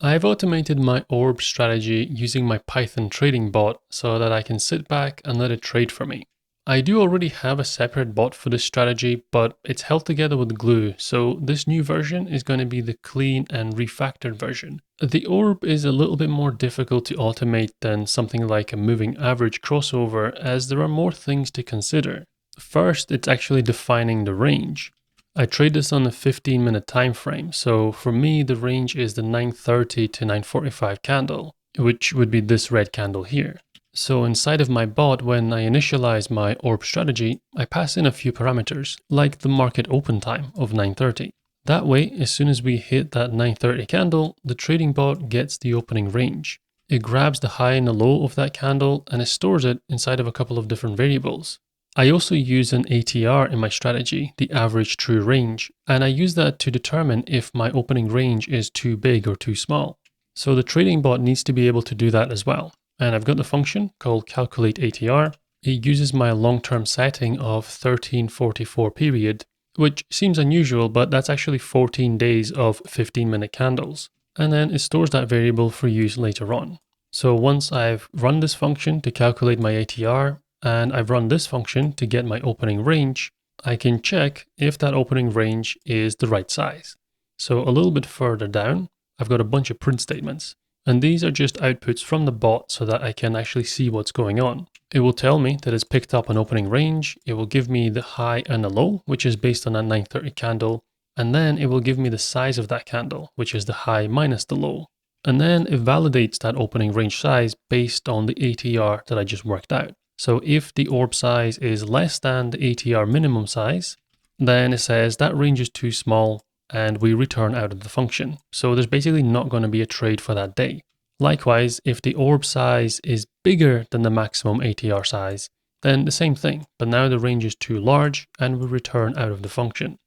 I've automated my ORB strategy using my Python trading bot so that I can sit back and let it trade for me. I do already have a separate bot for this strategy, but it's held together with glue, so this new version is going to be the clean and refactored version. The ORB is a little bit more difficult to automate than something like a moving average crossover, as there are more things to consider. First, it's actually defining the range. I trade this on a 15-minute time frame, so for me the range is the 9:30 to 9:45 candle, which would be this red candle here. So inside of my bot, when I initialize my ORB strategy, I pass in a few parameters, like the market open time of 9:30. That way, as soon as we hit that 9:30 candle, the trading bot gets the opening range. It grabs the high and the low of that candle and it stores it inside of a couple of different variables. I also use an ATR in my strategy, the average true range, and I use that to determine if my opening range is too big or too small. So the trading bot needs to be able to do that as well. And I've got the function called calculate ATR. It uses my long-term setting of 1344 period, which seems unusual, but that's actually 14 days of 15-minute candles. And then it stores that variable for use later on. So once I've run this function to calculate my ATR, and I've run this function to get my opening range, I can check if that opening range is the right size. So a little bit further down, I've got a bunch of print statements. And these are just outputs from the bot so that I can actually see what's going on. It will tell me that it's picked up an opening range. It will give me the high and the low, which is based on that 9:30 candle. And then it will give me the size of that candle, which is the high minus the low. And then it validates that opening range size based on the ATR that I just worked out. So if the ORB size is less than the ATR minimum size, then it says that range is too small and we return out of the function. So there's basically not going to be a trade for that day. Likewise, if the ORB size is bigger than the maximum ATR size, then the same thing, but now the range is too large and we return out of the function.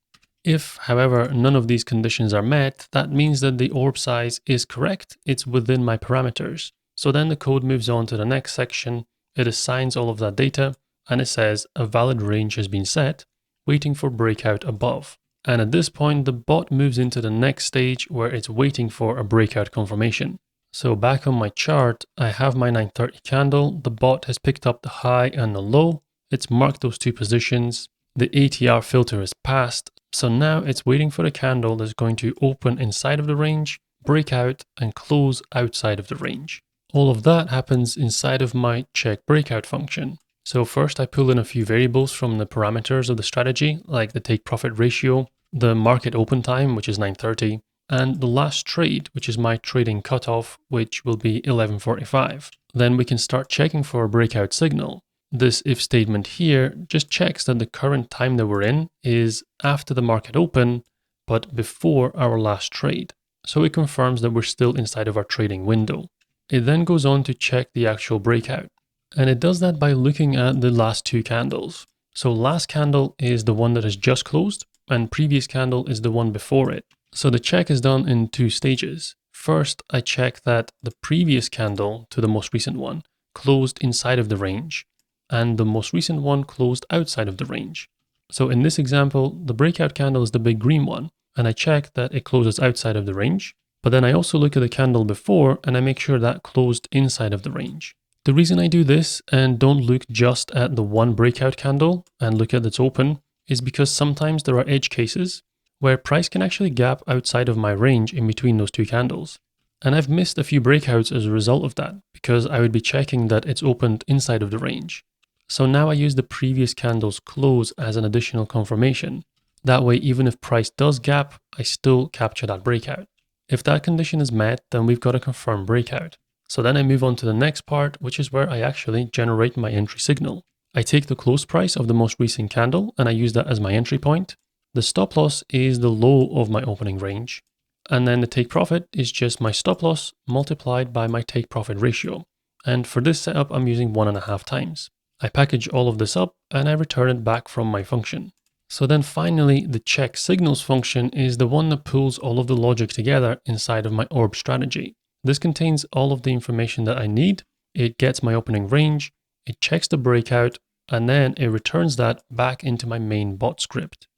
If, however, none of these conditions are met, that means that the ORB size is correct, it's within my parameters. So then the code moves on to the next section. It assigns all of that data and it says a valid range has been set, waiting for breakout above. And at this point, the bot moves into the next stage where it's waiting for a breakout confirmation. So back on my chart, I have my 9:30 candle. The bot has picked up the high and the low. It's marked those two positions. The ATR filter is passed. So now it's waiting for a candle that's going to open inside of the range, break out and close outside of the range. All of that happens inside of my check breakout function. So first I pull in a few variables from the parameters of the strategy, like the take profit ratio, the market open time, which is 9:30, and the last trade, which is my trading cutoff, which will be 11:45. Then we can start checking for a breakout signal. This if statement here just checks that the current time that we're in is after the market open, but before our last trade. So it confirms that we're still inside of our trading window. It then goes on to check the actual breakout. And it does that by looking at the last two candles. So last candle is the one that has just closed and previous candle is the one before it. So the check is done in two stages. First, I check that the previous candle to the most recent one closed inside of the range and the most recent one closed outside of the range. So in this example, the breakout candle is the big green one and I check that it closes outside of the range. But then I also look at the candle before and I make sure that closed inside of the range. The reason I do this and don't look just at the one breakout candle and look at its open is because sometimes there are edge cases where price can actually gap outside of my range in between those two candles. And I've missed a few breakouts as a result of that because I would be checking that it's opened inside of the range. So now I use the previous candle's close as an additional confirmation. That way, even if price does gap, I still capture that breakout. If that condition is met, then we've got a confirmed breakout. So then I move on to the next part, which is where I actually generate my entry signal. I take the close price of the most recent candle and I use that as my entry point. The stop loss is the low of my opening range. And then the take profit is just my stop loss multiplied by my take profit ratio. And for this setup, I'm using 1.5 times. I package all of this up and I return it back from my function. So then finally, the check signals function is the one that pulls all of the logic together inside of my ORB strategy. This contains all of the information that I need. It gets my opening range, it checks the breakout, and then it returns that back into my main bot script.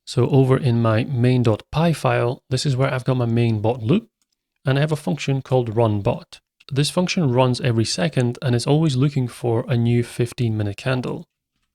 So over in my main.py file, this is where I've got my main bot loop. and I have a function called runBot. This function runs every second and is always looking for a new 15-minute candle.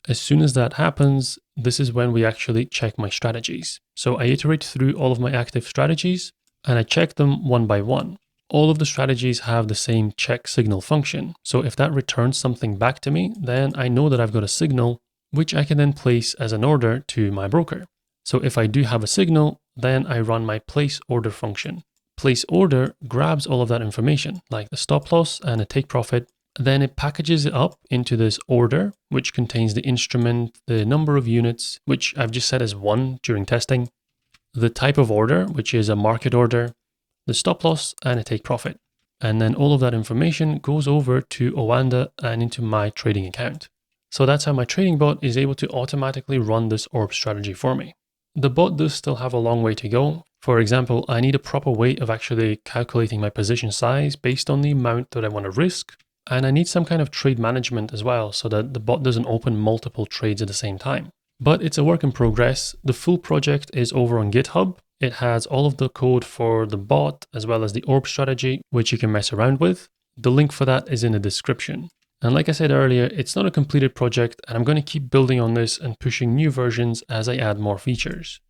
As soon as that happens, this is when we actually check my strategies. So I iterate through all of my active strategies and I check them one by one. All of the strategies have the same check signal function. So if that returns something back to me, then I know that I've got a signal, which I can then place as an order to my broker. So if I do have a signal, then I run my place order function. Place order grabs all of that information, like the stop loss and a take profit. Then it packages it up into this order, which contains the instrument, the number of units, which I've just set as 1 during testing, the type of order, which is a market order, the stop loss, and a take profit. And then all of that information goes over to Oanda and into my trading account. So that's how my trading bot is able to automatically run this ORB strategy for me. The bot does still have a long way to go. For example, I need a proper way of actually calculating my position size based on the amount that I want to risk. And I need some kind of trade management as well so that the bot doesn't open multiple trades at the same time. But it's a work in progress. The full project is over on GitHub. It has all of the code for the bot as well as the ORB strategy, which you can mess around with. The link for that is in the description. And like I said earlier, it's not a completed project and I'm going to keep building on this and pushing new versions as I add more features.